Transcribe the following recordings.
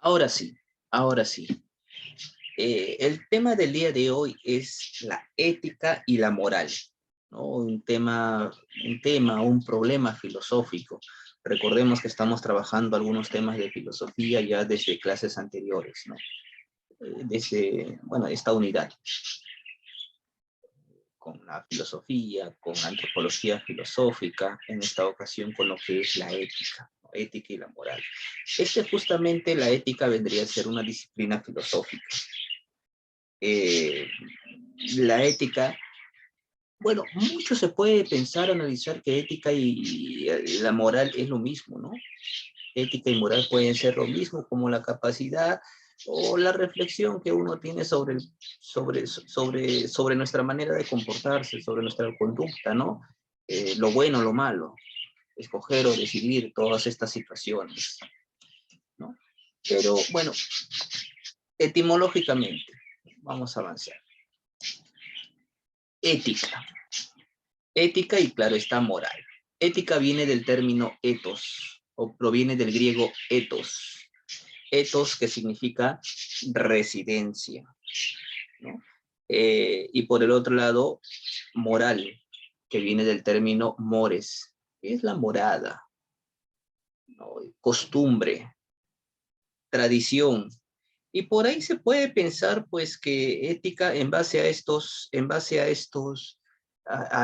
Ahora sí, ahora sí. El tema del día de hoy es la ética y la moral, ¿no? Un problema filosófico. Recordemos que estamos trabajando algunos temas de filosofía ya desde clases anteriores, ¿no? Desde, bueno, esta unidad, con la filosofía, con la antropología filosófica, en esta ocasión con lo que es la ética, ¿no? Ética y la moral. Justamente la ética vendría a ser una disciplina filosófica. Eh, la ética, bueno, mucho se puede pensar, analizar que ética y la moral es lo mismo, ¿no? Ética y moral pueden ser lo mismo, como la capacidad o la reflexión que uno tiene sobre nuestra manera de comportarse, sobre nuestra conducta, ¿no? Lo bueno, lo malo, escoger o decidir todas estas situaciones, ¿no? Pero bueno, etimológicamente, vamos a avanzar. Ética. Ética y claro está moral. Ética viene del término ethos, o proviene del griego ethos. Ethos que significa residencia, ¿no? Y por el otro lado, moral, que viene del término mores, que es la morada, ¿no? Costumbre, tradición. Y por ahí se puede pensar, pues, que ética a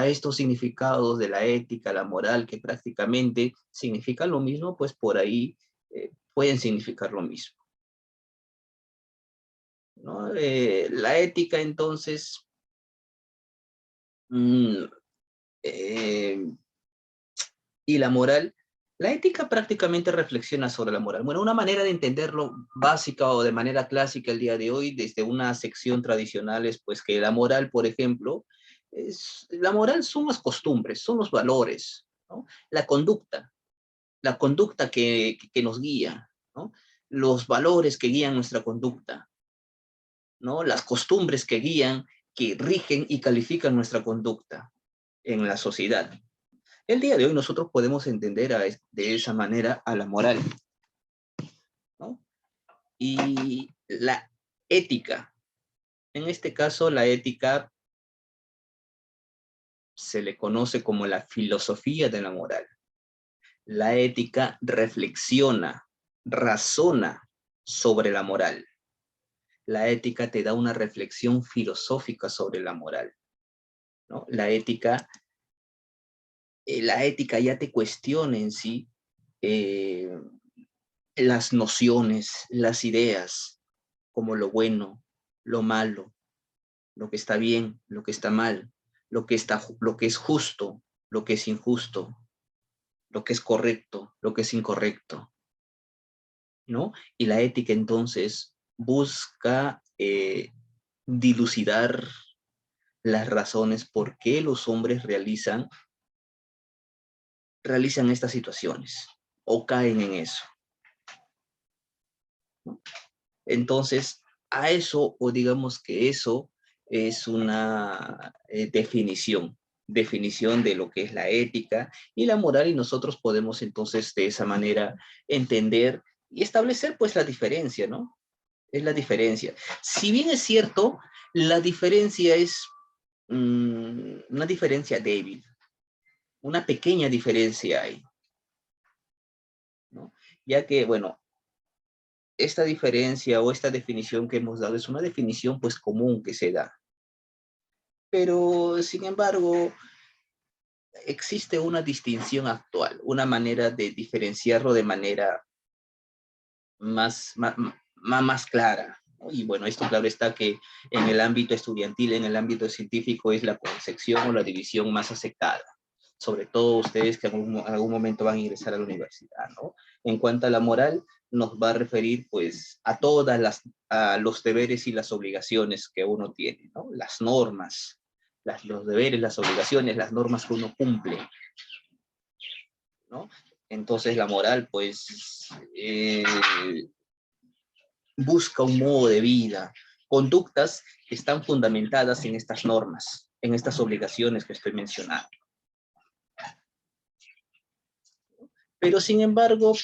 estos significados de la ética, la moral, que prácticamente significan lo mismo, pues por ahí pueden significar lo mismo, ¿no? La ética, entonces, mm, eh, y la moral, la ética prácticamente reflexiona sobre la moral. Bueno, una manera de entenderlo básica o de manera clásica el día de hoy, desde una sección tradicional, es pues que la moral, por ejemplo, la moral son las costumbres, son los valores, ¿no? La conducta que nos guía, ¿no? Los valores que guían nuestra conducta, ¿no? Las costumbres que guían, que rigen y califican nuestra conducta en la sociedad. El día de hoy nosotros podemos entender de esa manera a la moral, ¿no? Y la ética. En este caso, la ética se le conoce como la filosofía de la moral. La ética reflexiona, razona sobre la moral. La ética te da una reflexión filosófica sobre la moral, ¿no? La ética ya te cuestiona en sí eh, las nociones, las ideas, como lo bueno, lo malo, lo que está bien, lo que está mal, lo que es justo, lo que es injusto, lo que es correcto, lo que es incorrecto, ¿no? Y la ética entonces busca dilucidar las razones por qué los hombres realizan estas situaciones o caen en eso, ¿no? Entonces, a eso, o digamos que eso es una definición de lo que es la ética y la moral, y nosotros podemos entonces de esa manera entender y establecer pues la diferencia, ¿no? Es la diferencia. Si bien es cierto, la diferencia es una diferencia débil, una pequeña diferencia hay, ¿no? Ya que, bueno, esta diferencia o esta definición que hemos dado es una definición pues común que se da. Pero, sin embargo, existe una distinción actual, una manera de diferenciarlo de manera más clara, ¿no? Y bueno, esto claro está que en el ámbito estudiantil, en el ámbito científico, es la concepción o la división más aceptada. Sobre todo ustedes que en algún momento van a ingresar a la universidad, ¿no? En cuanto a la moral, nos va a referir pues a los deberes y las obligaciones que uno tiene, ¿no? Las normas, los deberes, las obligaciones, las normas que uno cumple, ¿no? Entonces la moral pues busca un modo de vida, conductas que están fundamentadas en estas normas, en estas obligaciones que estoy mencionando. Pero sin embargo,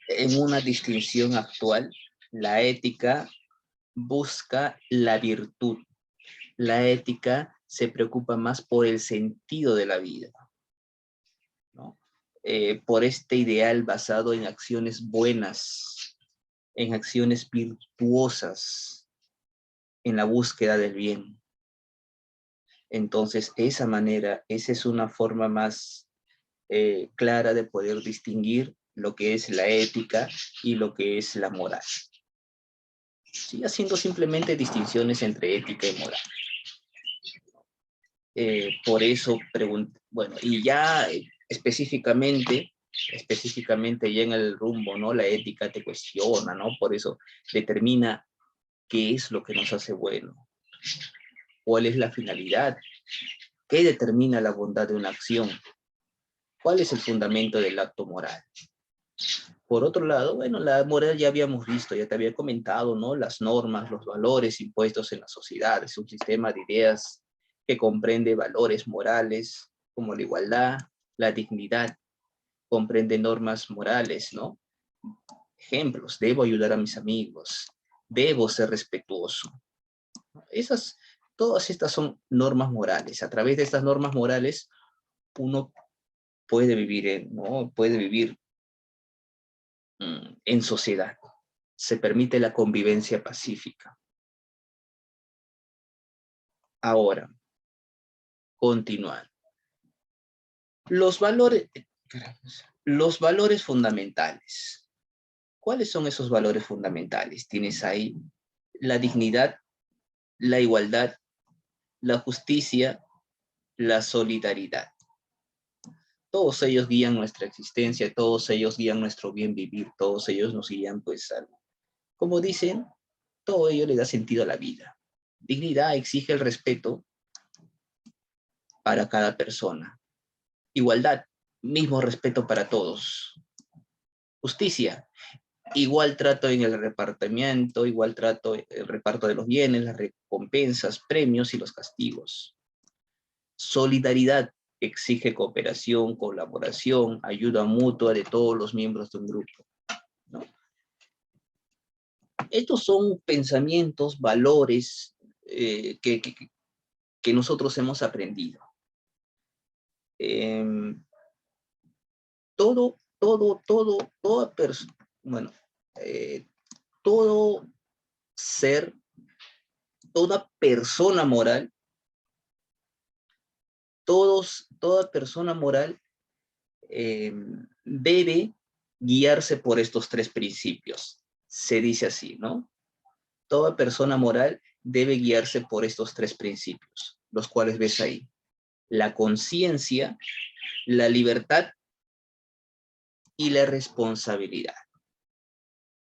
En una distinción actual, la ética busca la virtud. La ética se preocupa más por el sentido de la vida, ¿no? Por este ideal basado en acciones buenas, en acciones virtuosas, en la búsqueda del bien. Entonces, esa es una forma más clara de poder distinguir lo que es la ética y lo que es la moral. Sí, haciendo simplemente distinciones entre ética y moral. Por eso bueno, y ya específicamente ya en el rumbo, ¿no? La ética te cuestiona, ¿no? Por eso determina qué es lo que nos hace bueno, cuál es la finalidad, qué determina la bondad de una acción, cuál es el fundamento del acto moral. Por otro lado, bueno, la moral ya habíamos visto, ya te había comentado, ¿no? Las normas, los valores impuestos en la sociedad, es un sistema de ideas que comprende valores morales como la igualdad, la dignidad, comprende normas morales, ¿no? Ejemplos, debo ayudar a mis amigos, debo ser respetuoso. Todas estas son normas morales. A través de estas normas morales, uno puede vivir, ¿no? Puede vivir en sociedad. Se permite la convivencia pacífica. Ahora, continuar. Los valores, los valores fundamentales. ¿Cuáles son esos valores fundamentales? Tienes ahí la dignidad, la igualdad, la justicia, la solidaridad. Todos ellos guían nuestra existencia, todos ellos guían nuestro bien vivir, todos ellos nos guían, pues, como dicen, todo ello le da sentido a la vida. Dignidad exige el respeto para cada persona. Igualdad, mismo respeto para todos. Justicia, igual trato en el repartimiento, igual trato en el reparto de los bienes, las recompensas, premios y los castigos. Solidaridad exige cooperación, colaboración, ayuda mutua de todos los miembros de un grupo, ¿no? Estos son pensamientos, valores que nosotros hemos aprendido. Toda persona, bueno, todo ser, toda persona moral, toda persona moral debe guiarse por estos tres principios. Se dice así, ¿no? Toda persona moral debe guiarse por estos tres principios, los cuales ves ahí. La conciencia, la libertad y la responsabilidad.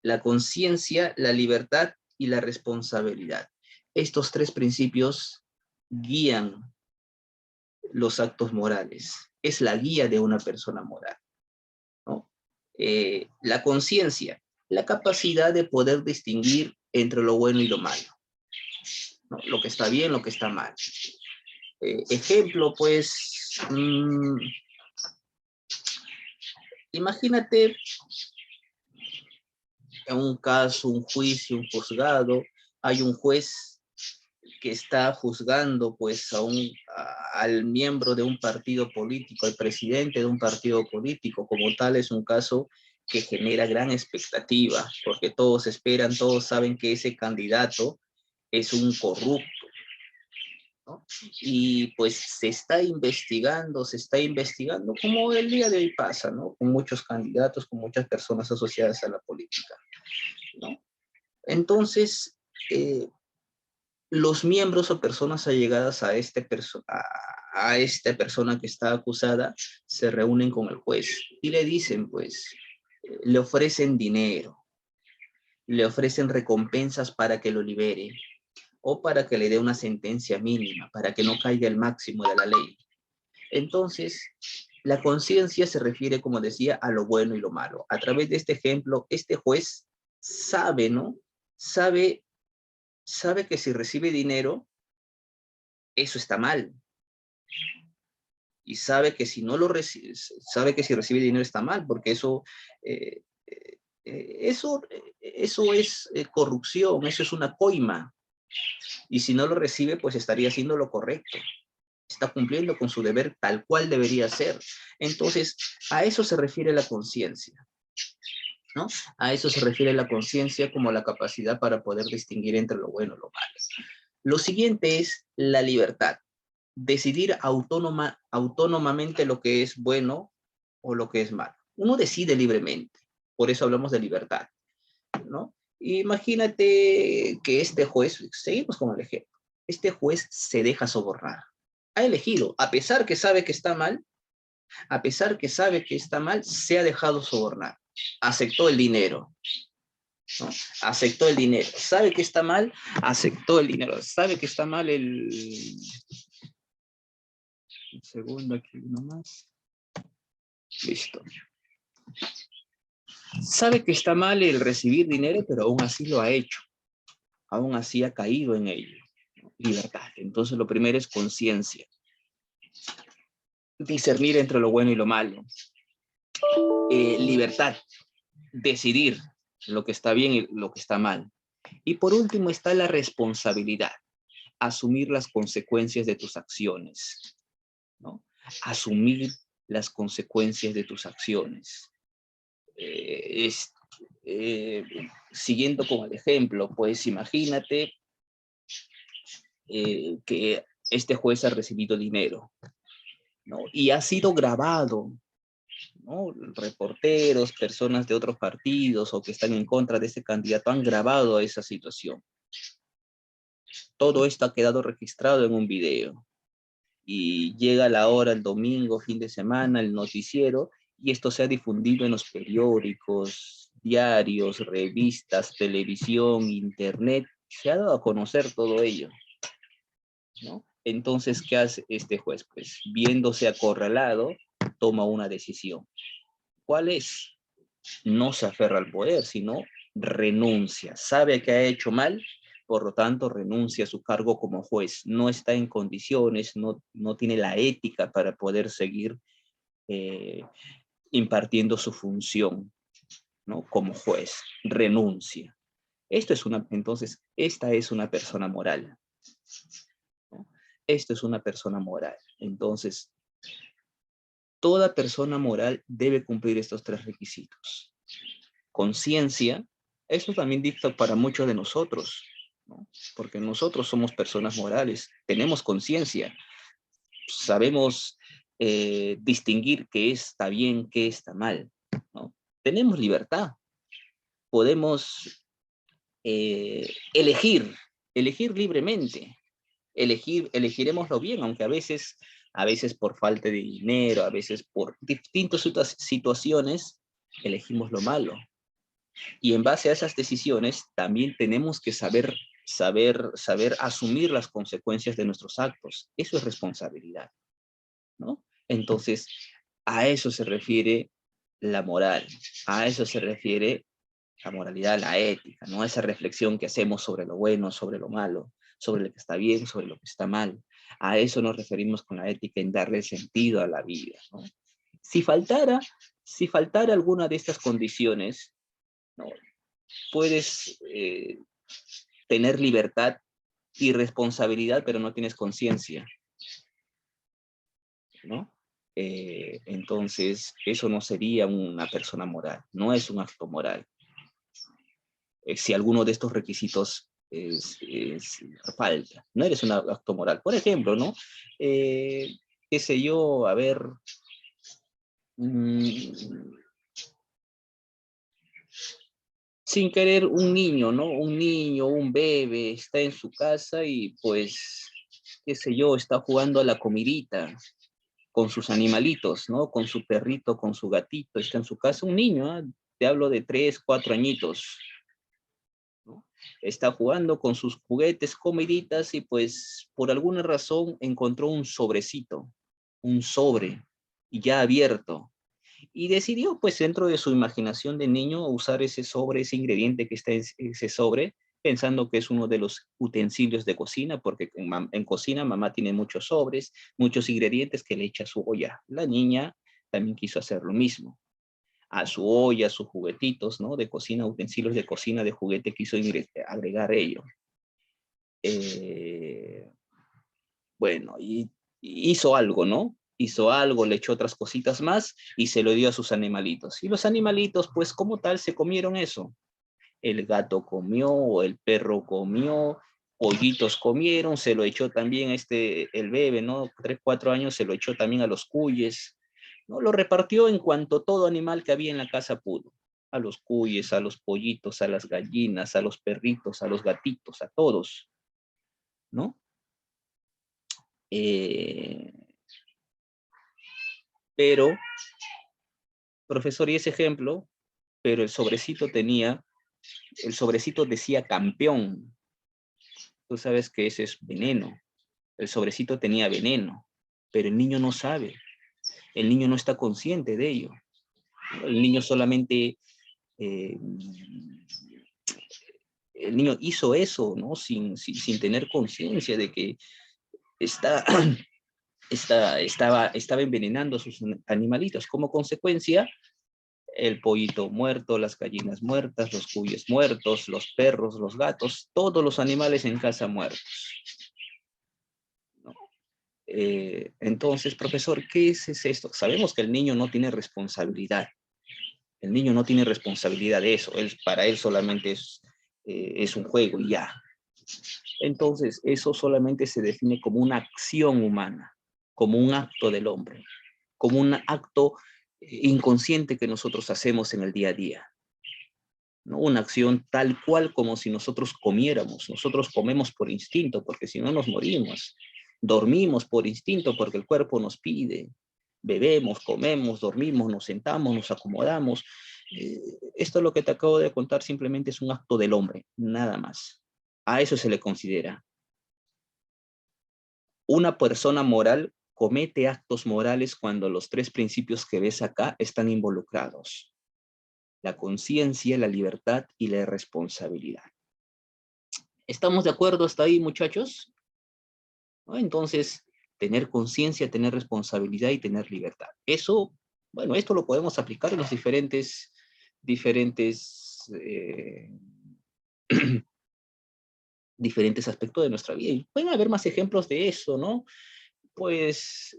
La conciencia, la libertad y la responsabilidad. Estos tres principios guían los actos morales. Es la guía de una persona moral, ¿no? La conciencia, la capacidad de poder distinguir entre lo bueno y lo malo, ¿no? Lo que está bien, lo que está mal. Ejemplo, pues, imagínate en un caso, un juicio, un juzgado, hay un juez que está juzgando pues al miembro de un partido político, al presidente de un partido político. Como tal, es un caso que genera gran expectativa, porque todos esperan, todos saben que ese candidato es un corrupto, ¿no? Y pues se está investigando, como el día de hoy pasa, ¿no? Con muchos candidatos, con muchas personas asociadas a la política, ¿no? Entonces, los miembros o personas allegadas a esta persona que está acusada se reúnen con el juez y le dicen, pues, le ofrecen dinero, le ofrecen recompensas para que lo libere o para que le dé una sentencia mínima, para que no caiga el máximo de la ley. Entonces, la conciencia se refiere, como decía, a lo bueno y lo malo. A través de este ejemplo, este juez sabe, ¿no? Sabe que si recibe dinero, eso está mal. Y sabe que si no lo recibe, sabe que si recibe dinero está mal, porque eso Eso es corrupción, eso es una coima. Y si no lo recibe, pues estaría haciendo lo correcto. Está cumpliendo con su deber tal cual debería ser. Entonces, a eso se refiere la conciencia, ¿no? A eso se refiere la conciencia como la capacidad para poder distinguir entre lo bueno y lo malo. Lo siguiente es la libertad. Decidir autónomamente lo que es bueno o lo que es malo. Uno decide libremente. Por eso hablamos de libertad, ¿no? Imagínate que este juez, seguimos con el ejemplo, este juez se deja sobornar. Ha elegido, a pesar que sabe que está mal, a pesar que sabe que está mal, se ha dejado sobornar. Aceptó el dinero, ¿no? Aceptó el dinero. Sabe que está mal, aceptó el dinero. Sabe que está mal el... Un segundo aquí nomás. Listo. Sabe que está mal el recibir dinero, pero aún así lo ha hecho. Aún así ha caído en ello. Libertad. Entonces lo primero es conciencia. Discernir entre lo bueno y lo malo. Libertad. Decidir lo que está bien y lo que está mal. Y por último está la responsabilidad. Asumir las consecuencias de tus acciones, ¿no? Asumir las consecuencias de tus acciones. Siguiendo con el ejemplo, pues imagínate que este juez ha recibido dinero, ¿no? Y ha sido grabado, ¿no? Reporteros, personas de otros partidos o que están en contra de ese candidato han grabado esa situación. Todo esto ha quedado registrado en un video. Y llega la hora, el domingo, fin de semana, el noticiero, y esto se ha difundido en los periódicos, diarios, revistas, televisión, internet. Se ha dado a conocer todo ello, ¿no? Entonces, ¿qué hace este juez? Pues, viéndose acorralado, toma una decisión. ¿Cuál es? No se aferra al poder, sino renuncia. Sabe que ha hecho mal, por lo tanto renuncia a su cargo como juez. No está en condiciones, no tiene la ética para poder seguir impartiendo su función, ¿no? Como juez. Renuncia. Entonces, esta es una persona moral, ¿no? Esto es una persona moral. Entonces, toda persona moral debe cumplir estos tres requisitos. Conciencia, eso también dicta para muchos de nosotros, ¿no? Porque nosotros somos personas morales, tenemos conciencia, sabemos distinguir qué está bien, qué está mal, ¿no? Tenemos libertad, podemos elegir libremente, elegiremos lo bien, aunque a veces por falta de dinero, a veces por distintas situaciones, elegimos lo malo. Y en base a esas decisiones, también tenemos que saber asumir las consecuencias de nuestros actos. Eso es responsabilidad, ¿no? Entonces, a eso se refiere la moral, a eso se refiere la moralidad, la ética, ¿no? Esa reflexión que hacemos sobre lo bueno, sobre lo malo, sobre lo que está bien, sobre lo que está mal. A eso nos referimos con la ética, en darle sentido a la vida, ¿no? Si faltara alguna de estas condiciones, ¿no? Puedes tener libertad y responsabilidad, pero no tienes conciencia, ¿no? Entonces, eso no sería una persona moral, no es un acto moral. Si alguno de estos requisitos falta, no eres un acto moral. Por ejemplo, ¿no? Qué sé yo, a ver, sin querer un niño, ¿no? Un niño, un bebé, está en su casa y pues, qué sé yo, está jugando a la comidita con sus animalitos, ¿no? Con su perrito, con su gatito, está en su casa. Un niño, ¿eh? Te hablo de 3, 4 añitos, ¿no? Está jugando con sus juguetes, comiditas y pues por alguna razón encontró un sobrecito, un sobre ya abierto. Y decidió, pues, dentro de su imaginación de niño, usar ese sobre, ese ingrediente que está en ese sobre, pensando que es uno de los utensilios de cocina, porque en cocina mamá tiene muchos sobres, muchos ingredientes que le echa a su olla. La niña también quiso hacer lo mismo. a su olla, a sus juguetitos, ¿no? De cocina, utensilios de cocina, de juguete, quiso agregar ello. Bueno, y hizo algo, ¿no? Hizo algo, le echó otras cositas más y se lo dio a sus animalitos. Y los animalitos, pues como tal, se comieron eso. El gato comió, el perro comió, pollitos comieron, se lo echó también el bebé, ¿no? 3, 4 años, se lo echó también a los cuyes, ¿no? Lo repartió en cuanto todo animal que había en la casa pudo. A los cuyes, a los pollitos, a las gallinas, a los perritos, a los gatitos, a todos, ¿no? Pero, profesor, y ese ejemplo, pero el sobrecito decía campeón. Tú sabes que ese es veneno. El sobrecito tenía veneno, pero el niño no sabe. El niño no está consciente de ello. El niño solamente, el niño hizo eso, ¿no? Sin tener conciencia de que estaba envenenando a sus animalitos. Como consecuencia, el pollito muerto, las gallinas muertas, los cuyes muertos, los perros, los gatos, todos los animales en casa muertos. ¿No? Entonces, profesor, ¿qué es esto? Sabemos que el niño no tiene responsabilidad. El niño no tiene responsabilidad de eso. Para él solamente es un juego y ya. Entonces, eso solamente se define como una acción humana, como un acto del hombre, como un acto inconsciente que nosotros hacemos en el día a día. ¿No? Una acción tal cual como si nosotros comiéramos. Nosotros comemos por instinto, porque si no nos morimos. Dormimos por instinto, porque el cuerpo nos pide. Bebemos, comemos, dormimos, nos sentamos, nos acomodamos. Esto lo que te acabo de contar simplemente es un acto del hombre, nada más. A eso se le considera. Una persona moral comete actos morales cuando los 3 principios que ves acá están involucrados: la conciencia, la libertad y la responsabilidad. ¿Estamos de acuerdo hasta ahí, muchachos? ¿No? Entonces, tener conciencia, tener responsabilidad y tener libertad. Eso, bueno, esto lo podemos aplicar en los diferentes diferentes aspectos de nuestra vida. Y pueden haber más ejemplos de eso, ¿no? Pues,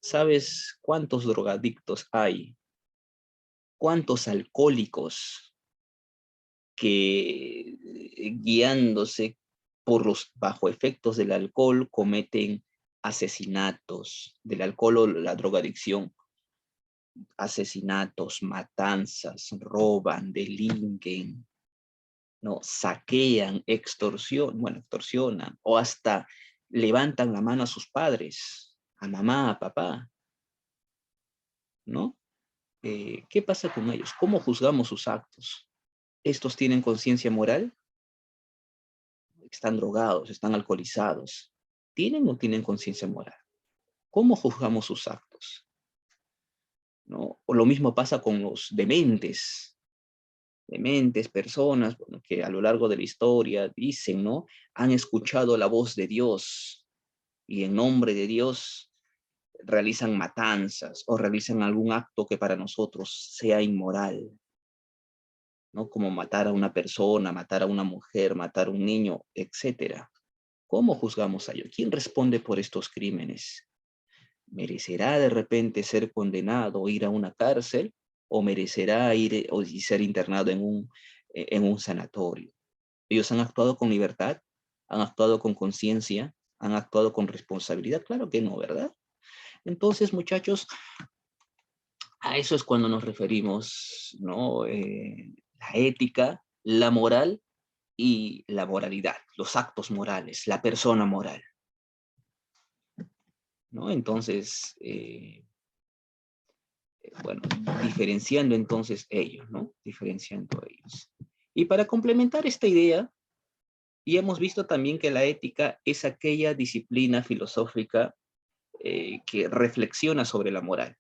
¿sabes cuántos drogadictos hay? ¿Cuántos alcohólicos que guiándose bajo efectos del alcohol cometen asesinatos, del alcohol o la drogadicción, asesinatos, matanzas, roban, delinquen, ¿no? Saquean, extorsionan, o hasta levantan la mano a sus padres, a mamá, a papá, ¿no? ¿Qué pasa con ellos? ¿Cómo juzgamos sus actos? ¿Estos tienen conciencia moral? ¿Están drogados? ¿Están alcoholizados? ¿Tienen o no tienen conciencia moral? ¿Cómo juzgamos sus actos? ¿No? O lo mismo pasa con los dementes, personas, bueno, que a lo largo de la historia dicen, ¿no? Han escuchado la voz de Dios y en nombre de Dios realizan matanzas o realizan algún acto que para nosotros sea inmoral, ¿no? Como matar a una persona, matar a una mujer, matar a un niño, etcétera. ¿Cómo juzgamos a ello? ¿Quién responde por estos crímenes? ¿Merecerá de repente ser condenado o ir a una cárcel? ¿O merecerá ir o ser internado en un sanatorio? ¿Ellos han actuado con libertad? ¿Han actuado con conciencia? ¿Han actuado con responsabilidad? Claro que no, ¿verdad? Entonces, muchachos, a eso es cuando nos referimos, ¿no? La ética, la moral y la moralidad, los actos morales, la persona moral, ¿no? Entonces, bueno, diferenciando entonces ellos, ¿no? Diferenciando ellos. Y para complementar esta idea, y hemos visto también que la ética es aquella disciplina filosófica que reflexiona sobre la moral.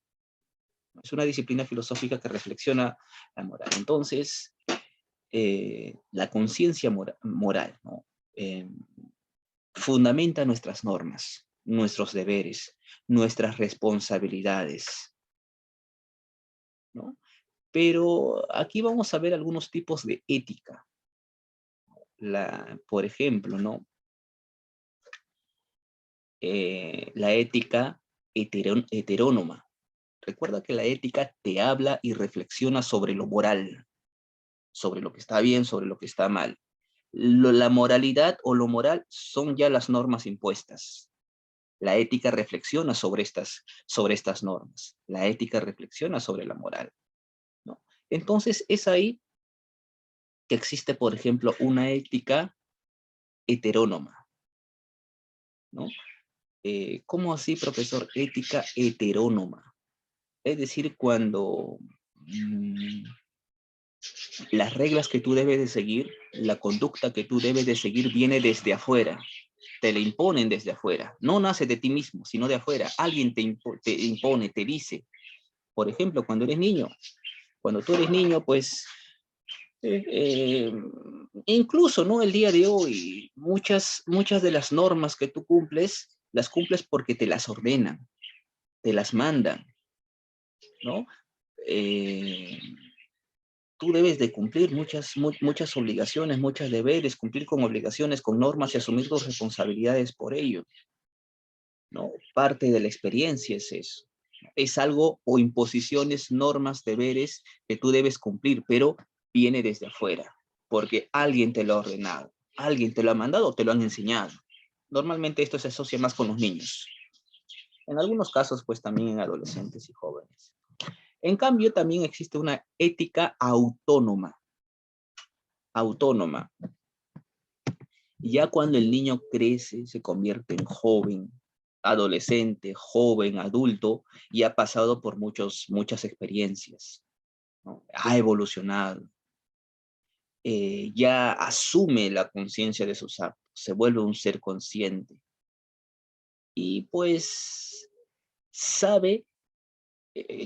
Es una disciplina filosófica que reflexiona la moral. Entonces, la conciencia moral, ¿no? Fundamenta nuestras normas, nuestros deberes, nuestras responsabilidades. ¿no? Pero aquí vamos a ver algunos tipos de ética. Por ejemplo, ¿no? La ética heterónoma. Recuerda que la ética te habla y reflexiona sobre lo moral, sobre lo que está bien, sobre lo que está mal. La moralidad o lo moral son ya las normas impuestas. La ética reflexiona sobre estas normas. La ética reflexiona sobre la moral, ¿no? Entonces es ahí que existe, por ejemplo, una ética heterónoma, ¿no? ¿Cómo así, profesor? Ética heterónoma. Es decir, cuando las reglas que tú debes de seguir, la conducta que tú debes de seguir viene desde afuera, te la imponen desde afuera, no nace de ti mismo, sino de afuera. Alguien te impone, te dice. Por ejemplo, cuando tú eres niño, pues, incluso, ¿no? El día de hoy, muchas de las normas que tú cumples, las cumples porque te las ordenan, te las mandan, ¿no? Eh, Tú debes de cumplir muchas obligaciones, muchos deberes, cumplir con obligaciones, con normas y asumir tus responsabilidades por ello, ¿no? Parte de la experiencia es eso. Es algo o imposiciones, normas, deberes que tú debes cumplir, pero viene desde afuera, porque alguien te lo ha ordenado, alguien te lo ha mandado o te lo han enseñado. Normalmente esto se asocia más con los niños. En algunos casos, pues también en adolescentes y jóvenes. En cambio, también existe una ética autónoma. Autónoma. Ya cuando el niño crece, se convierte en joven, adolescente, joven, adulto, y ha pasado por muchas experiencias, ¿no? Ha evolucionado, ya asume la conciencia de sus actos, se vuelve un ser consciente. Y pues sabe,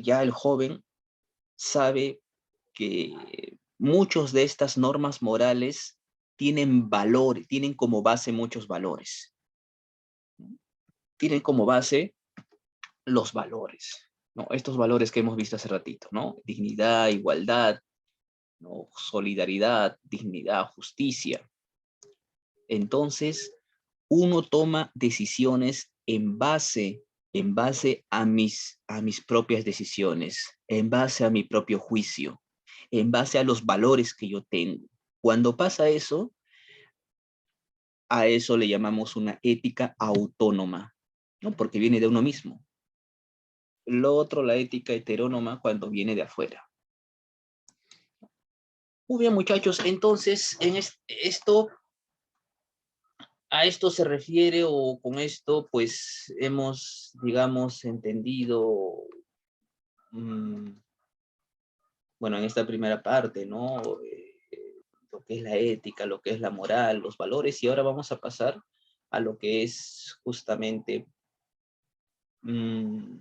ya el joven sabe que muchos de estas normas morales tienen valor, tienen como base muchos valores, ¿no? Tienen como base los valores, ¿no? Estos valores que hemos visto hace ratito, ¿no? Dignidad, igualdad, ¿no? Solidaridad, dignidad, justicia. Entonces, uno toma decisiones en base a mis propias decisiones, en base a mi propio juicio, en base a los valores que yo tengo. Cuando pasa eso, a eso le llamamos una ética autónoma, ¿no? Porque viene de uno mismo. Lo otro, la ética heterónoma, cuando viene de afuera. Muy bien, muchachos, entonces, a esto se refiere o con esto, pues, hemos, digamos, entendido, mmm, bueno, en esta primera parte, ¿no? Lo que es la ética, lo que es la moral, los valores, y ahora vamos a pasar a lo que es justamente mmm,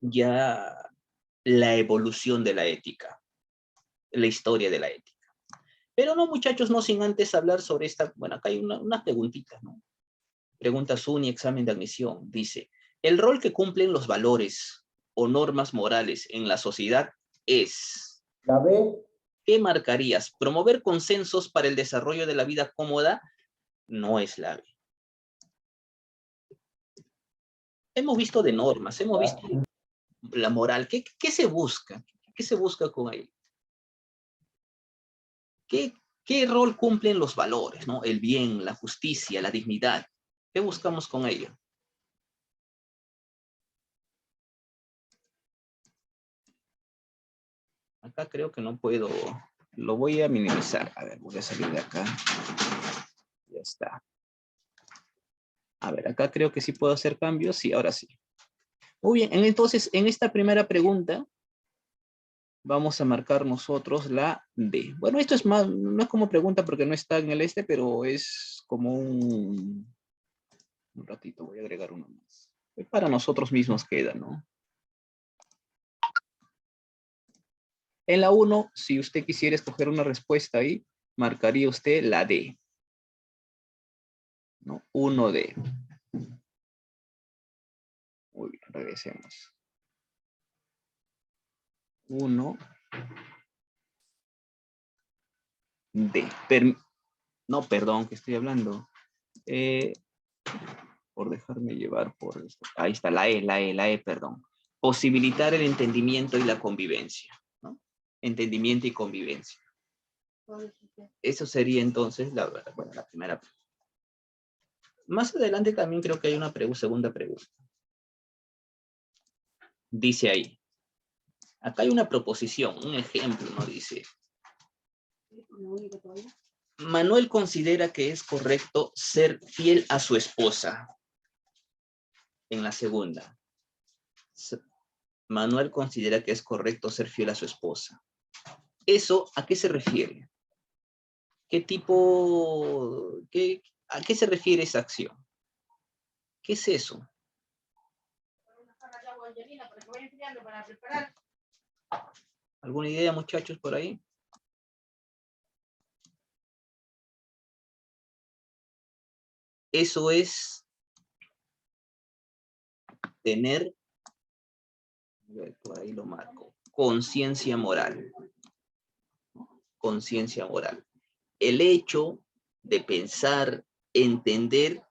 ya la evolución de la ética, la historia de la ética. Pero no, muchachos, no sin antes hablar sobre esta, bueno, acá hay una preguntita, ¿no? Pregunta SUNY, examen de admisión. Dice, el rol que cumplen los valores o normas morales en la sociedad es... La B. ¿Qué marcarías? ¿Promover consensos para el desarrollo de la vida cómoda? No es la B. Hemos visto de normas, hemos visto la moral. ¿Qué se busca? ¿Qué se busca con ello? ¿Qué rol cumplen los valores, ¿no? El bien, la justicia, la dignidad. ¿Qué buscamos con ello? Acá creo que no puedo, lo voy a minimizar. A ver, voy a salir de acá. Ya está. A ver, acá creo que sí puedo hacer cambios. Sí, ahora sí. Muy bien, entonces en esta primera pregunta vamos a marcar nosotros la D. Bueno, esto es más, no es como pregunta porque no está en el pero es como un ratito, voy a agregar uno más. Para nosotros mismos queda, ¿no? En la 1, si usted quisiera escoger una respuesta ahí, marcaría usted la D, ¿no? 1D. Muy bien, regresemos. 1 D. No, perdón, que estoy hablando. Por dejarme llevar por esto. Ahí está, la E, perdón. Posibilitar el entendimiento y la convivencia, ¿no? Entendimiento y convivencia. Eso sería entonces la primera pregunta. Más adelante también creo que hay una segunda pregunta. Dice ahí. Acá hay una proposición, un ejemplo, ¿no? Dice. Manuel considera que es correcto ser fiel a su esposa. En la segunda. Manuel considera que es correcto ser fiel a su esposa. ¿Eso a qué se refiere? ¿Qué tipo, a qué se refiere esa acción? ¿Qué es eso? ¿Alguna idea, muchachos, por ahí? Eso es tener, por ahí lo marco, conciencia moral. Conciencia moral. El hecho de pensar, entender,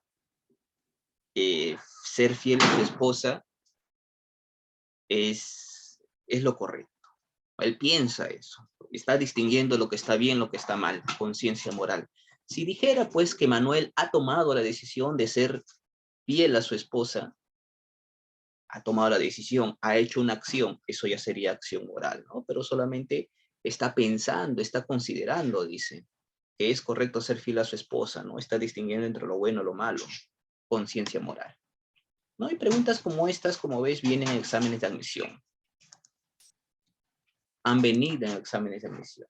ser fiel a su esposa es lo correcto. Él piensa eso. Está distinguiendo lo que está bien, lo que está mal. Conciencia moral. Si dijera, pues, que Manuel ha tomado la decisión de ser fiel a su esposa, ha tomado la decisión, ha hecho una acción, eso ya sería acción moral, ¿no? Pero solamente está pensando, está considerando, dice, que es correcto ser fiel a su esposa, ¿no? Está distinguiendo entre lo bueno y lo malo. Conciencia moral. ¿No? Y preguntas como estas, como ves, vienen en exámenes de admisión. Han venido en exámenes de admisión.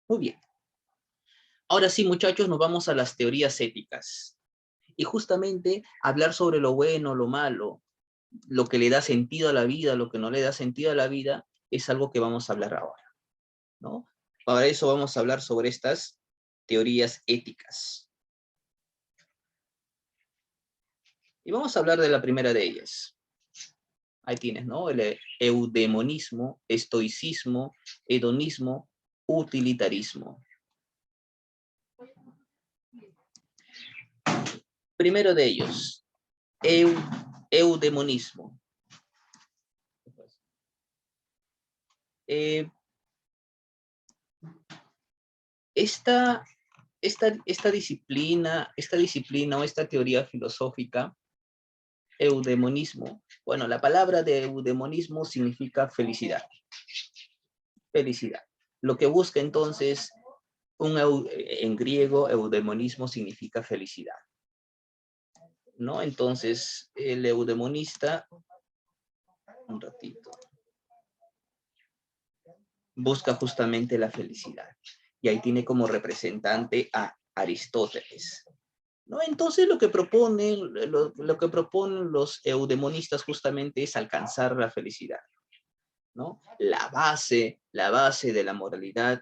Muy bien. Ahora sí, muchachos, nos vamos a las teorías éticas. Y justamente hablar sobre lo bueno, lo malo, lo que le da sentido a la vida, lo que no le da sentido a la vida, es algo que vamos a hablar ahora, ¿no? Para eso vamos a hablar sobre estas teorías éticas. Y vamos a hablar de la primera de ellas. Ahí tienes, ¿no? El eudemonismo, estoicismo, hedonismo, utilitarismo. Primero de ellos, eudemonismo. Esta disciplina o esta teoría filosófica, eudemonismo, bueno, la palabra de eudemonismo significa felicidad. Felicidad. Lo que busca entonces, en griego, eudemonismo significa felicidad, ¿no? Entonces, el eudemonista, un ratito, busca justamente la felicidad. Y ahí tiene como representante a Aristóteles, ¿no? Entonces lo que proponen los eudemonistas justamente es alcanzar la felicidad, ¿no? La base de la moralidad,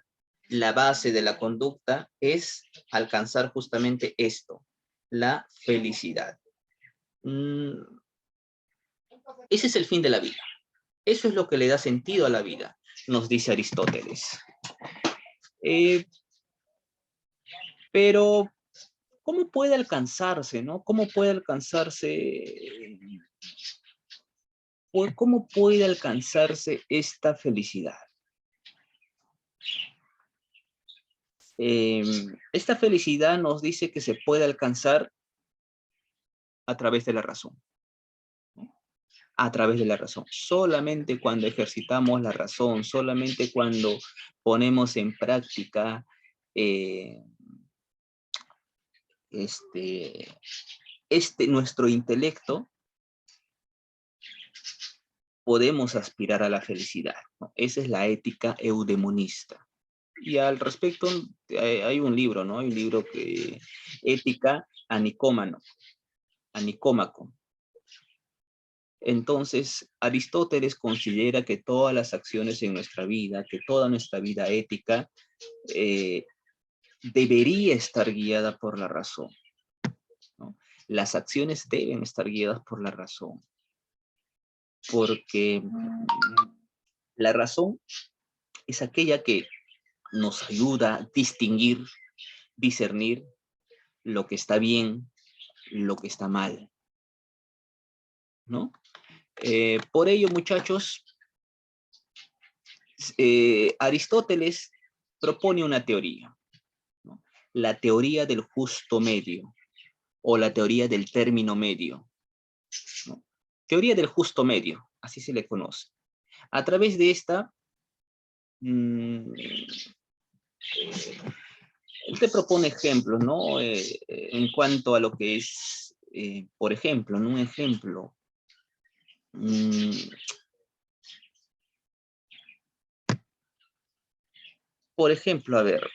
la base de la conducta es alcanzar justamente esto, la felicidad. Ese es el fin de la vida. Eso es lo que le da sentido a la vida, nos dice Aristóteles. Pero, ¿cómo puede alcanzarse, no? ¿Cómo puede alcanzarse esta felicidad? Esta felicidad nos dice que se puede alcanzar a través de la razón. A través de la razón. Solamente cuando ejercitamos la razón, solamente cuando ponemos en práctica nuestro intelecto, podemos aspirar a la felicidad, ¿no? Esa es la ética eudemonista. Y al respecto hay un libro, ¿no? Hay un libro que Ética a Nicómaco. Entonces, Aristóteles considera que todas las acciones en nuestra vida, que toda nuestra vida ética, debería estar guiada por la razón, ¿no? Las acciones deben estar guiadas por la razón. porque la razón es aquella que nos ayuda a distinguir, discernir lo que está bien, lo que está mal, ¿no? Por ello, muchachos, Aristóteles propone una teoría, ¿no? La teoría del justo medio, o la teoría del término medio, ¿no? Teoría del justo medio, así se le conoce. A través de esta, él te propone ejemplos, ¿no? En cuanto a lo que es, por ejemplo, en un ejemplo, por ejemplo, a ver,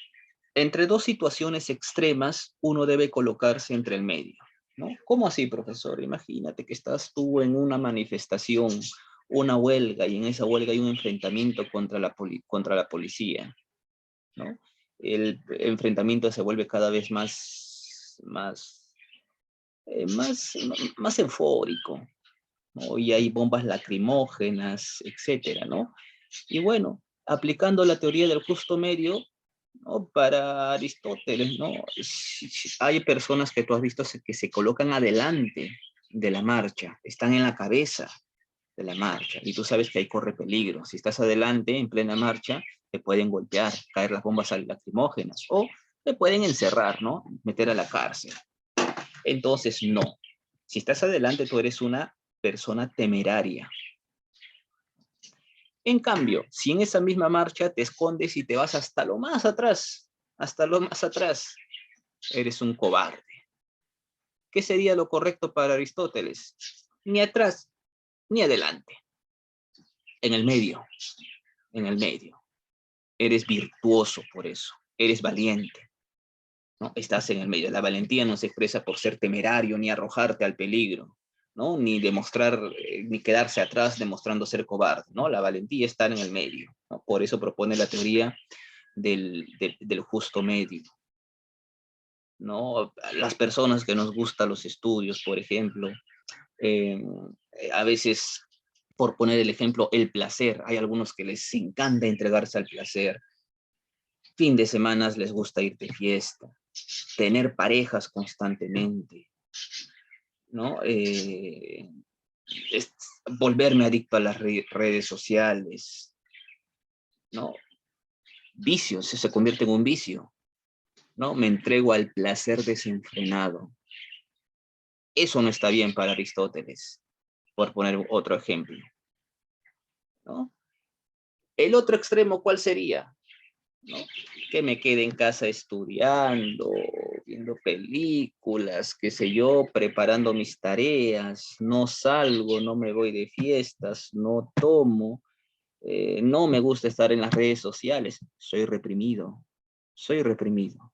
entre dos situaciones extremas, uno debe colocarse entre el medio, ¿no? ¿Cómo así, profesor? Imagínate que estás tú en una manifestación, una huelga, y en esa huelga hay un enfrentamiento contra la policía, ¿no? El enfrentamiento se vuelve cada vez más eufórico, ¿no? Y hay bombas lacrimógenas, etcétera, ¿no? Y bueno, aplicando la teoría del justo medio, ¿no? Para Aristóteles, ¿no? Hay personas que tú has visto que se colocan adelante de la marcha, están en la cabeza de la marcha, y tú sabes que ahí corre peligro. Si estás adelante, en plena marcha, te pueden golpear, caer las bombas lacrimógenas, o te pueden encerrar, ¿no? Meter a la cárcel. Entonces, no. Si estás adelante, tú eres una persona temeraria. En cambio, si en esa misma marcha te escondes y te vas hasta lo más atrás, eres un cobarde. ¿Qué sería lo correcto para Aristóteles? Ni atrás, ni adelante. En el medio, en el medio. Eres virtuoso por eso, eres valiente, ¿no? Estás en el medio. La valentía no se expresa por ser temerario, ni arrojarte al peligro, ¿no? Ni demostrar, ni quedarse atrás demostrando ser cobarde, ¿no? La valentía está en el medio, ¿no? Por eso propone la teoría del justo medio, ¿no? Las personas que nos gustan los estudios, por ejemplo, a veces, por poner el ejemplo, el placer, hay algunos que les encanta entregarse al placer, fin de semana les gusta ir de fiesta, tener parejas constantemente, ¿no? Volverme adicto a las redes sociales, ¿no? Vicios, se convierte en un vicio, ¿no? Me entrego al placer desenfrenado. Eso no está bien para Aristóteles, por poner otro ejemplo, ¿no? El otro extremo, ¿cuál sería? ¿No? Que me quede en casa estudiando, viendo películas, qué sé yo, preparando mis tareas, no salgo, no me voy de fiestas, no tomo, no me gusta estar en las redes sociales, soy reprimido, soy reprimido.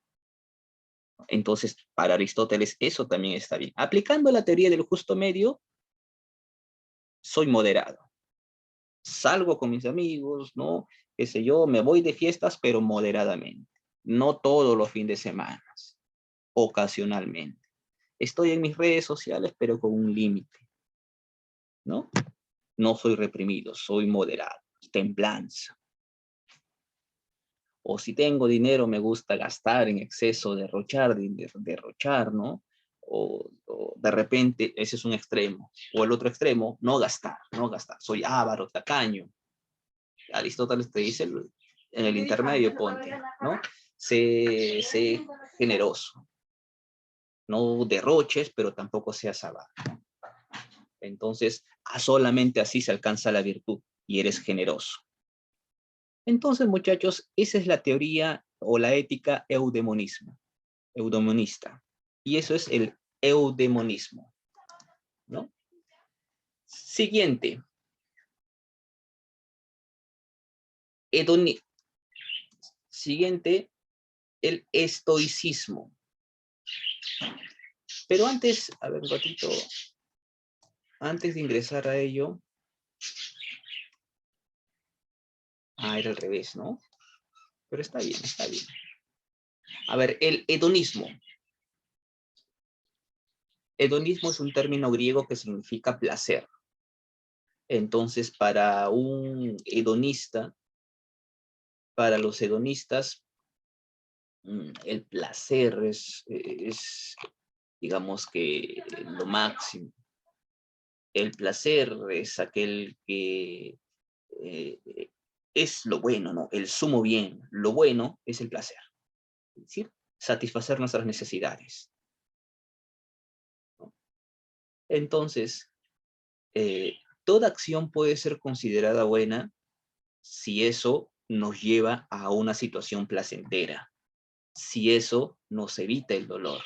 Entonces, para Aristóteles eso también está bien. Aplicando la teoría del justo medio, soy moderado. Salgo con mis amigos, ¿no? Qué sé yo, me voy de fiestas, pero moderadamente. No todos los fines de semana, ocasionalmente. Estoy en mis redes sociales, pero con un límite, ¿no? No soy reprimido, soy moderado, templanza. O si tengo dinero, me gusta gastar en exceso, derrochar, ¿no? O de repente, ese es un extremo. O el otro extremo, no gastar, no gastar. Soy avaro, tacaño. Aristóteles te dice, en el intermedio ponte, ¿no? Sé generoso. No derroches, pero tampoco seas avaro. Entonces, solamente así se alcanza la virtud y eres generoso. Entonces, muchachos, esa es la teoría o la ética eudemonista. Y eso es el eudemonismo, ¿no? Siguiente. Siguiente, el estoicismo. Pero antes, a ver un ratito, antes de ingresar a ello, era al revés, ¿no? Pero está bien, está bien. A ver, el hedonismo. Hedonismo es un término griego que significa placer. Entonces, para un hedonista, para los hedonistas, el placer es, digamos que, lo máximo. El placer es aquel que eh, es lo bueno, ¿no? El sumo bien. Lo bueno es el placer. Es decir, satisfacer nuestras necesidades, ¿no? Entonces, toda acción puede ser considerada buena si eso nos lleva a una situación placentera, si eso nos evita el dolor.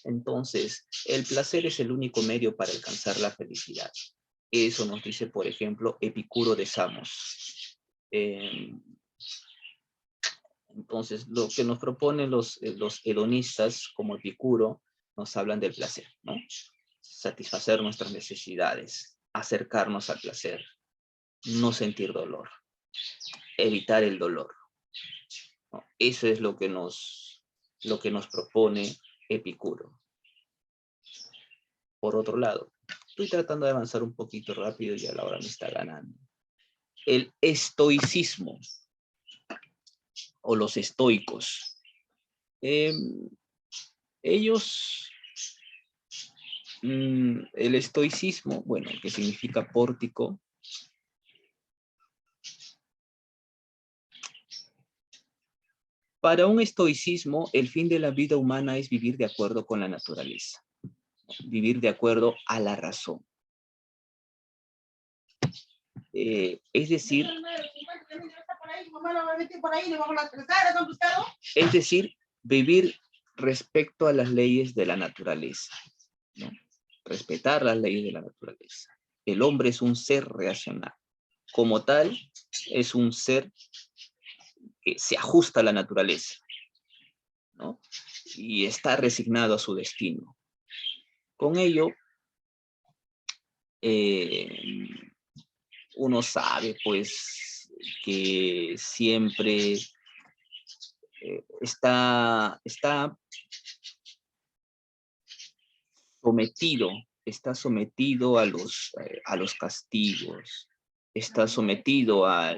Entonces, el placer es el único medio para alcanzar la felicidad. Eso nos dice, por ejemplo, Epicuro de Samos. Entonces, lo que nos proponen los hedonistas, como Epicuro, nos hablan del placer, ¿no? Satisfacer nuestras necesidades, acercarnos al placer, no sentir dolor, evitar el dolor, ¿no? Eso es lo que nos propone Epicuro. Por otro lado, estoy tratando de avanzar un poquito rápido y a la hora me está ganando. El estoicismo o los estoicos. Ellos, el estoicismo, bueno, que significa pórtico, para un estoicismo, el fin de la vida humana es vivir de acuerdo con la naturaleza, vivir de acuerdo a la razón. Es decir, vivir respecto a las leyes de la naturaleza, ¿no? Respetar las leyes de la naturaleza. El hombre es un ser racional. Como tal, es un ser que se ajusta a la naturaleza, ¿no? Y está resignado a su destino. Con ello, uno sabe, pues, que siempre está sometido a los castigos, está sometido a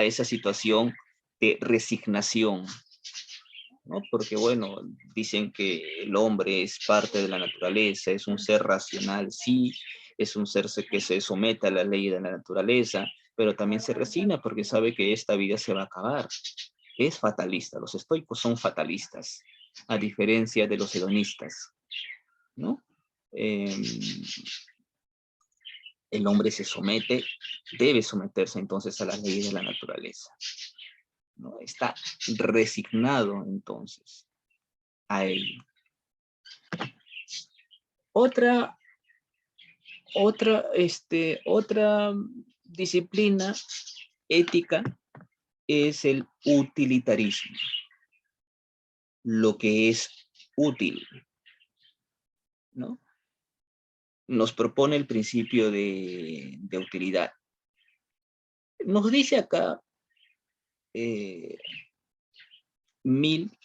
esa situación de resignación, ¿no? Porque, bueno, dicen que el hombre es parte de la naturaleza, es un ser racional, sí, es un ser que se somete a la ley de la naturaleza, pero también se resigna porque sabe que esta vida se va a acabar. Es fatalista, los estoicos son fatalistas, a diferencia de los hedonistas, ¿no? El hombre se somete, debe someterse entonces a las leyes de la naturaleza, ¿no? Está resignado entonces a ello. Otra disciplina ética es el utilitarismo, lo que es útil, ¿no? Nos propone el principio de utilidad. Nos dice acá Mill,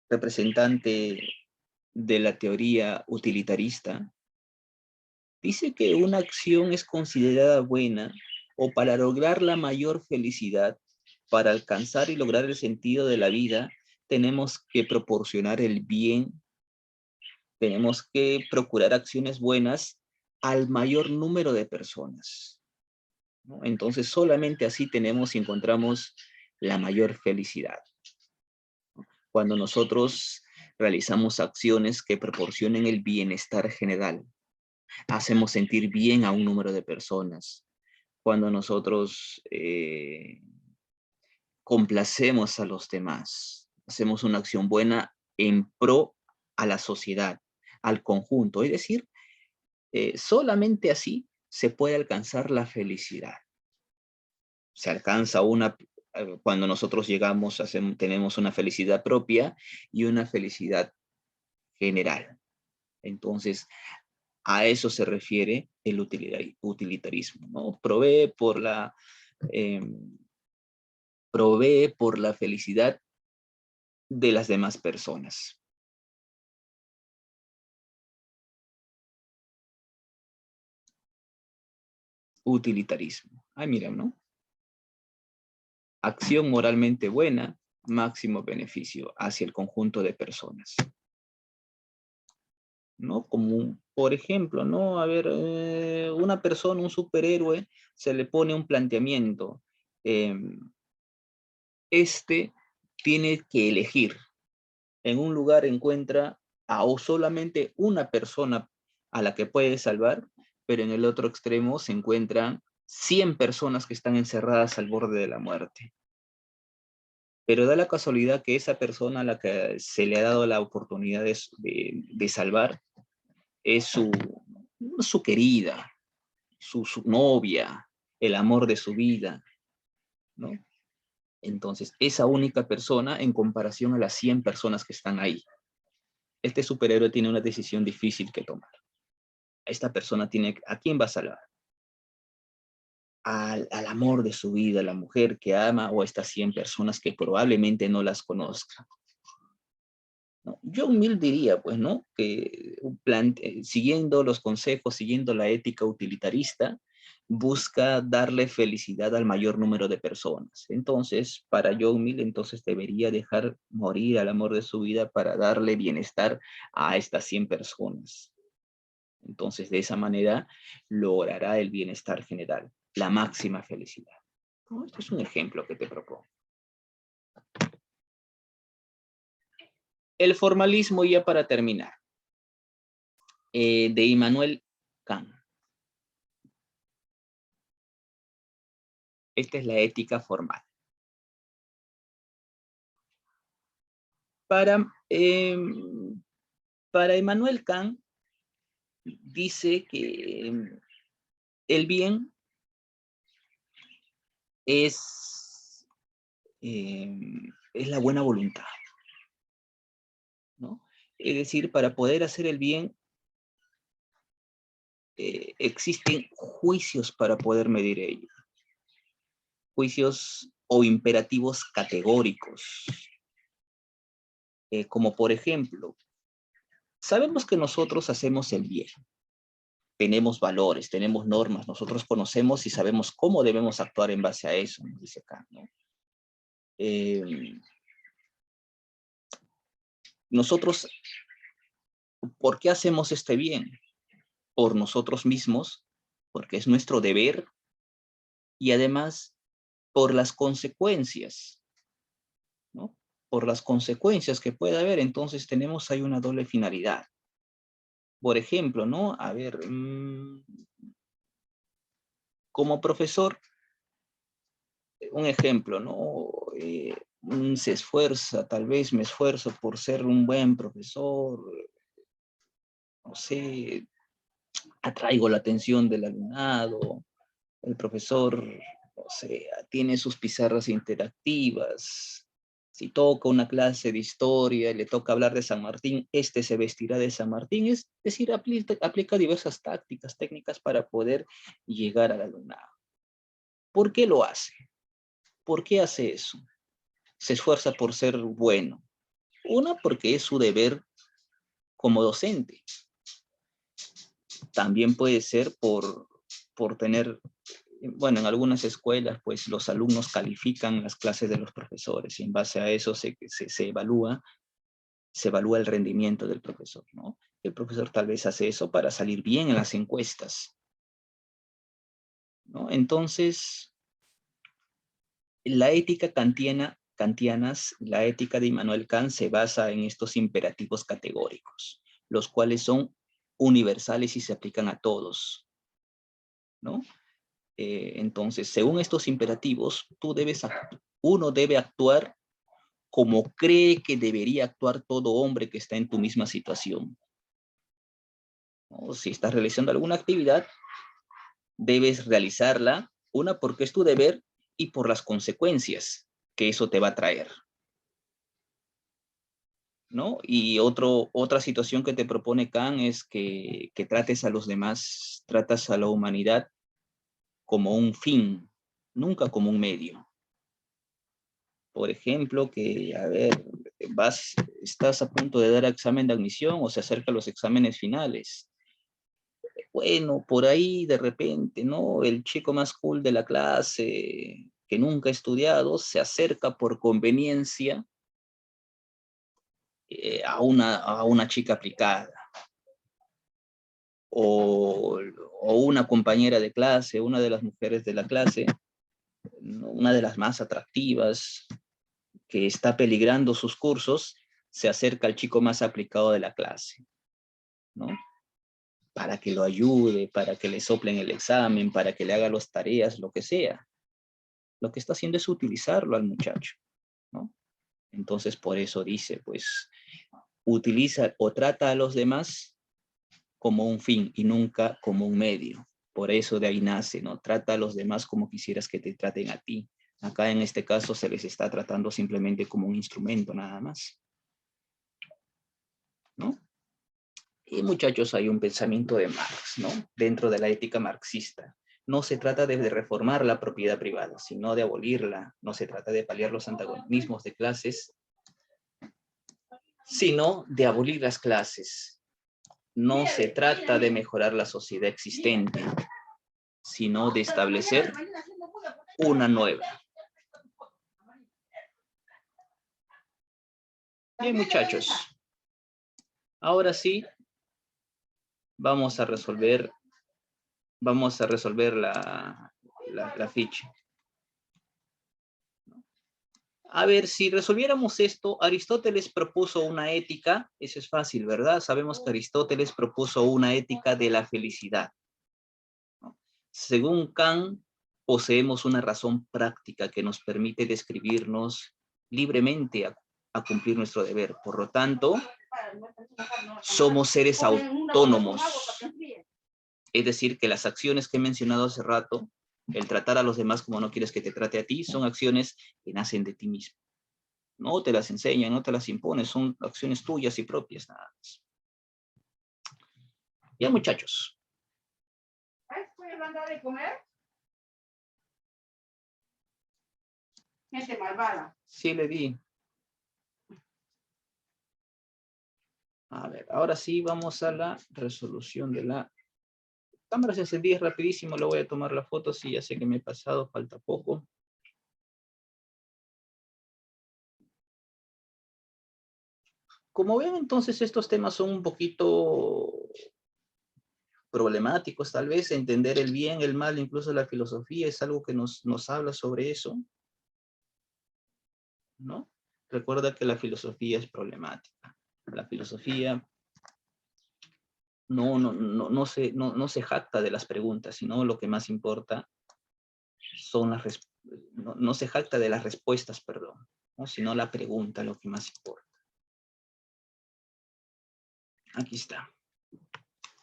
representante de la teoría utilitarista, dice que una acción es considerada buena o para lograr la mayor felicidad, para alcanzar y lograr el sentido de la vida, tenemos que proporcionar el bien, tenemos que procurar acciones buenas al mayor número de personas, ¿no? Entonces solamente así tenemos y encontramos la mayor felicidad. Cuando nosotros realizamos acciones que proporcionen el bienestar general, hacemos sentir bien a un número de personas. Cuando nosotros complacemos a los demás, hacemos una acción buena en pro a la sociedad, al conjunto. Es decir, solamente así se puede alcanzar la felicidad. Se alcanza cuando nosotros llegamos, tenemos una felicidad propia y una felicidad general. Entonces, a eso se refiere el utilitarismo, ¿no? Provee por la felicidad de las demás personas. utilitarismo. Ay, mira, ¿no? Acción moralmente buena, máximo beneficio hacia el conjunto de personas. ¿No? Como, por ejemplo, ¿no? A ver, una persona, un superhéroe, se le pone un planteamiento. Este tiene que elegir. En un lugar encuentra a o solamente una persona a la que puede salvar, pero en el otro extremo se encuentran 100 personas que están encerradas al borde de la muerte. Pero da la casualidad que esa persona a la que se le ha dado la oportunidad de salvar es su querida, su novia, el amor de su vida, ¿no? Entonces, esa única persona en comparación a las 100 personas que están ahí. Este superhéroe tiene una decisión difícil que tomar. Esta persona tiene, ¿a quién va a salvar? Al amor de su vida, a la mujer que ama o a estas 100 personas que probablemente no las conozca. ¿No? John Mill diría, pues, ¿no? Que siguiendo los consejos, siguiendo la ética utilitarista, busca darle felicidad al mayor número de personas. Entonces, para John Mill, entonces debería dejar morir al amor de su vida para darle bienestar a estas 100 personas. Entonces, de esa manera, logrará el bienestar general, la máxima felicidad. ¿No? Este es un ejemplo que te propongo. El formalismo, ya para terminar, de Immanuel Kant. Esta es la ética formal. Para Immanuel Kant, dice que el bien es la buena voluntad, ¿no? Es decir, para poder hacer el bien, existen juicios para poder medir ello. Juicios o imperativos categóricos. Como por ejemplo, sabemos que nosotros hacemos el bien. Tenemos valores, tenemos normas, nosotros conocemos y sabemos cómo debemos actuar en base a eso, nos dice Kant, ¿no? Nosotros, ¿por qué hacemos este bien? Por nosotros mismos, porque es nuestro deber, y además por las consecuencias, ¿no? Por las consecuencias que puede haber, entonces tenemos ahí una doble finalidad. Por ejemplo, ¿no? A ver, como profesor, un ejemplo, ¿no? Se esfuerza, tal vez me esfuerzo por ser un buen profesor, no sé, atraigo la atención del alumnado, el profesor, no sé, tiene sus pizarras interactivas, si toca una clase de historia y le toca hablar de San Martín, este se vestirá de San Martín, es decir, aplica diversas tácticas, técnicas para poder llegar al alumnado. ¿Por qué lo hace? ¿Por qué hace eso? Se esfuerza por ser bueno. Una, porque es su deber como docente. También puede ser por tener, bueno, en algunas escuelas, pues los alumnos califican las clases de los profesores y en base a eso se evalúa el rendimiento del profesor, ¿no? El profesor tal vez hace eso para salir bien en las encuestas, ¿no? Entonces, la ética la ética de Immanuel Kant se basa en estos imperativos categóricos, los cuales son universales y se aplican a todos, ¿no? Entonces, según estos imperativos, uno debe actuar como cree que debería actuar todo hombre que está en tu misma situación, ¿no? Si estás realizando alguna actividad, debes realizarla, una, porque es tu deber, y por las consecuencias que eso te va a traer, ¿no? Y otra situación que te propone Kant es que trates a los demás, tratas a la humanidad como un fin, nunca como un medio. Por ejemplo, que, a ver, estás a punto de dar examen de admisión o se acercan los exámenes finales. bueno, por ahí de repente, ¿no? El chico más cool de la clase, que nunca ha estudiado, se acerca por conveniencia a una chica aplicada. O una compañera de clase, una de las mujeres de la clase, ¿no? Una de las más atractivas, que está peligrando sus cursos, se acerca al chico más aplicado de la clase, ¿no? Para que lo ayude, para que le soplen el examen, para que le haga las tareas, lo que sea. Lo que está haciendo es utilizarlo al muchacho, ¿no? Entonces, por eso dice, pues, utiliza o trata a los demás como un fin y nunca como un medio. Por eso de ahí nace, ¿no? Trata a los demás como quisieras que te traten a ti. Acá en este caso se les está tratando simplemente como un instrumento nada más, ¿no? Y muchachos, hay un pensamiento de Marx, ¿no? Dentro de la ética marxista. No se trata de reformar la propiedad privada, sino de abolirla. No se trata de paliar los antagonismos de clases, sino de abolir las clases. No se trata de mejorar la sociedad existente, sino de establecer una nueva. Bien, muchachos. Ahora sí, vamos a resolver la ficha. A ver, si resolviéramos esto, Aristóteles propuso una ética, eso es fácil, ¿verdad? Sabemos que Aristóteles propuso una ética de la felicidad, ¿no? Según Kant, poseemos una razón práctica que nos permite describirnos libremente a cumplir nuestro deber. Por lo tanto, somos seres autónomos. Es decir, que las acciones que he mencionado hace rato, el tratar a los demás como no quieres que te trate a ti, son acciones que nacen de ti mismo. No te las enseñan, no te las impones, son acciones tuyas y propias nada más. Ya, muchachos. ¿Estoy hablando de comer? Gente malvada. Sí, le di. A ver, ahora sí vamos a la resolución de la cámara. Se encendía rapidísimo, le voy a tomar la foto, sí, ya sé que me he pasado, falta poco. Como ven, entonces estos temas son un poquito problemáticos, tal vez entender el bien, el mal, incluso la filosofía es algo que nos habla sobre eso, ¿no? Recuerda que la filosofía es problemática. La filosofía no se jacta de las preguntas, sino lo que más importa son no se jacta de las respuestas, perdón, ¿no? Sino la pregunta, lo que más importa. Aquí está.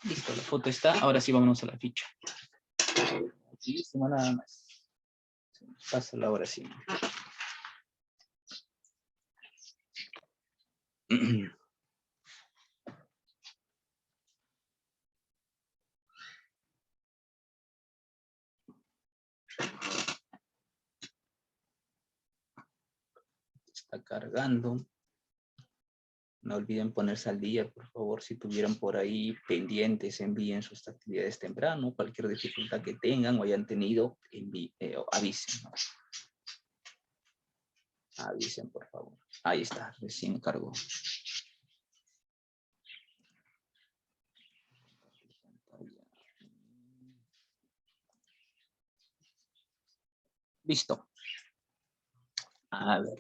Listo, la foto está. Ahora sí vámonos a la ficha. Listo, nada más. Se nos pasa la hora sí. Está cargando. No olviden ponerse al día, por favor, si tuvieran por ahí pendientes, envíen sus actividades temprano, cualquier dificultad que tengan o hayan tenido, avisen, ¿no? Avisen, por favor. Ahí está, recién cargó. Listo. A ver.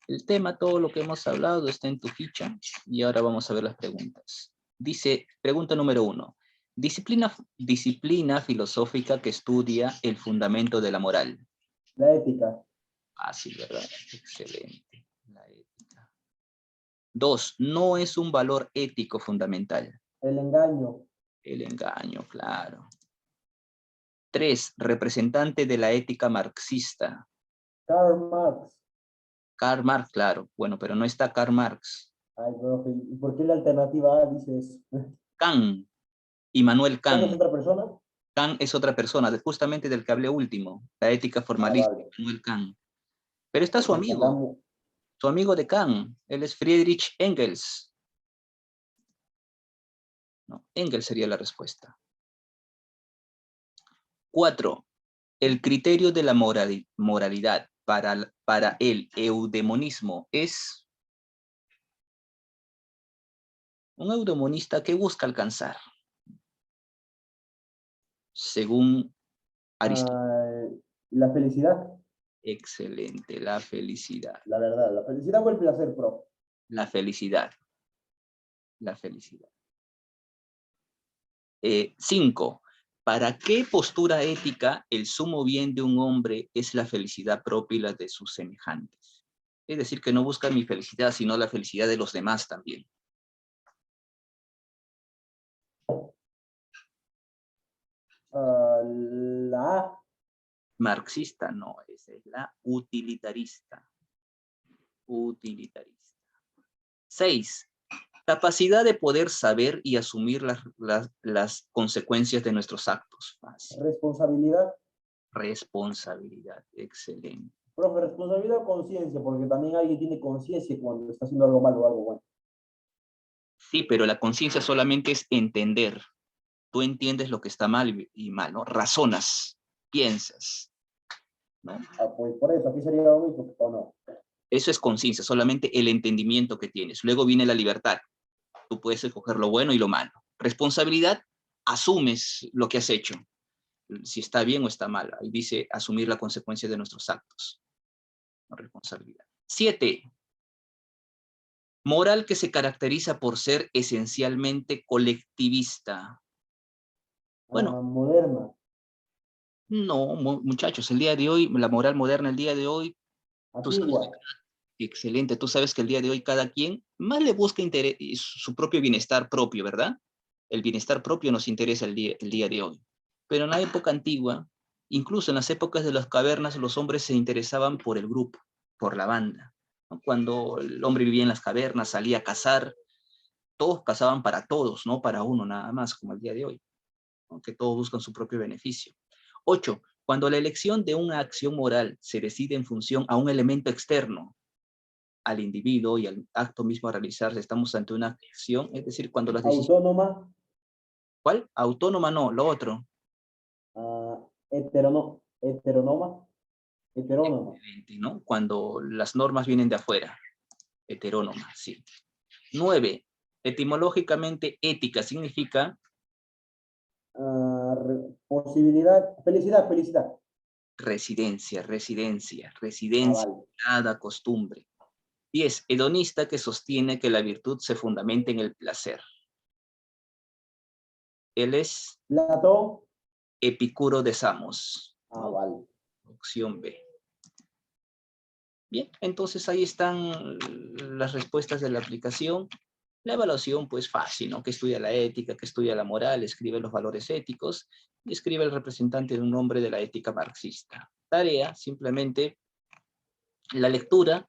El tema, todo lo que hemos hablado está en tu ficha y ahora vamos a ver las preguntas. Dice, pregunta número 1. Disciplina filosófica que estudia el fundamento de la moral. La ética. Fácil, ¿verdad? Excelente. La ética. 2. No es un valor ético fundamental. El engaño. El engaño, claro. 3. Representante de la ética marxista. Karl Marx. Karl Marx, claro. Bueno, pero no está Karl Marx. Ay, profe, ¿y por qué la alternativa A dice eso? Kant. Immanuel ¿Quién es Kant. otra persona? Kant es otra persona, justamente del que hablé último, la ética formalista, Vale. Immanuel Kant. Pero está Ok, pongamos. su amigo de Kant, él es Friedrich Engels. ¿no? Engels sería la respuesta. 4. El criterio de la moralidad para el eudemonismo es un eudemonista que busca alcanzar, según Aristóteles. La felicidad, Excelente, la felicidad. la verdad. La felicidad o el placer, profe. La felicidad. La felicidad. 5. ¿Para qué postura ética el sumo bien de un hombre es la felicidad propia y la de sus semejantes? Es decir, que no busca mi felicidad, sino la felicidad de los demás también. La A. Marxista, no, esa es la utilitarista. Utilitarista. 6. Capacidad de poder saber y asumir las consecuencias de nuestros actos. Fácil. Responsabilidad. Responsabilidad, excelente. Profe, responsabilidad o conciencia, porque también alguien tiene conciencia cuando está haciendo algo malo o algo bueno. Sí, pero la conciencia solamente es entender. Tú entiendes lo que está mal y mal, ¿no? Razonas, piensas, ¿no? Pues por eso, aquí sería lo mismo, ¿o no? Eso es conciencia, solamente el entendimiento que tienes. Luego viene la libertad. Tú puedes escoger lo bueno y lo malo. Responsabilidad, asumes lo que has hecho, si está bien o está mal. Ahí dice asumir la consecuencia de nuestros actos. No, responsabilidad. 7. Moral que se caracteriza por ser esencialmente colectivista. Bueno, Moderna. no, muchachos, el día de hoy, la moral moderna, el día de hoy, tú sabes, Antigua. excelente, tú sabes que el día de hoy cada quien más le busca su propio bienestar propio, ¿verdad? El bienestar propio nos interesa el día de hoy. Pero en la época antigua, incluso en las épocas de las cavernas, los hombres se interesaban por el grupo, por la banda, ¿no? Cuando el hombre vivía en las cavernas, salía a cazar, todos cazaban para todos, no para uno nada más, como el día de hoy, ¿no? Que todos buscan su propio beneficio. 8. Cuando la elección de una acción moral se decide en función a un elemento externo al individuo y al acto mismo a realizarse, estamos ante una acción, es decir, cuando las decisiones... Autónoma. ¿Cuál? Autónoma no, lo otro. Heterónoma. Excelente, ¿no? Cuando las normas vienen de afuera. Heterónoma, sí. 9. Etimológicamente, ética significa... Posibilidad. Felicidad. Residencia, Vale. nada, costumbre. 10. Hedonista que sostiene que la virtud se fundamenta en el placer. Él es Platón. Epicuro de Samos. ¿No? Vale. Opción B. Bien, entonces ahí están las respuestas de la aplicación. La evaluación, pues fácil, ¿no? Que estudia la ética, que estudia la moral, escribe los valores éticos y escribe el representante de un nombre de la ética marxista. Tarea, simplemente la lectura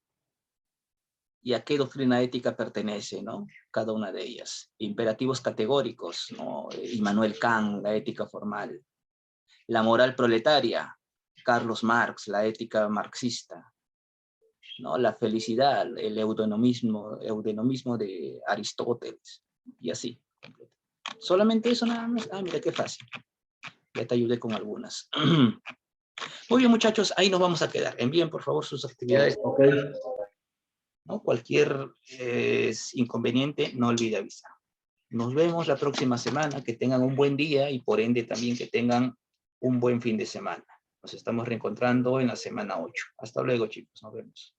y a qué doctrina ética pertenece, ¿no? Cada una de ellas. Imperativos categóricos, ¿no? Immanuel Kant, la ética formal. La moral proletaria, Carlos Marx, la ética marxista. ¿No? La felicidad, el eudemonismo de Aristóteles, y así. Solamente eso nada más. Mira qué fácil. Ya te ayudé con algunas. Muy bien, muchachos, ahí nos vamos a quedar. Envíen, por favor, sus actividades. Ok. ¿No? Cualquier inconveniente, no olvide avisar. Nos vemos la próxima semana. Que tengan un buen día y por ende también que tengan un buen fin de semana. Nos estamos reencontrando en la semana 8. Hasta luego, chicos. Nos vemos.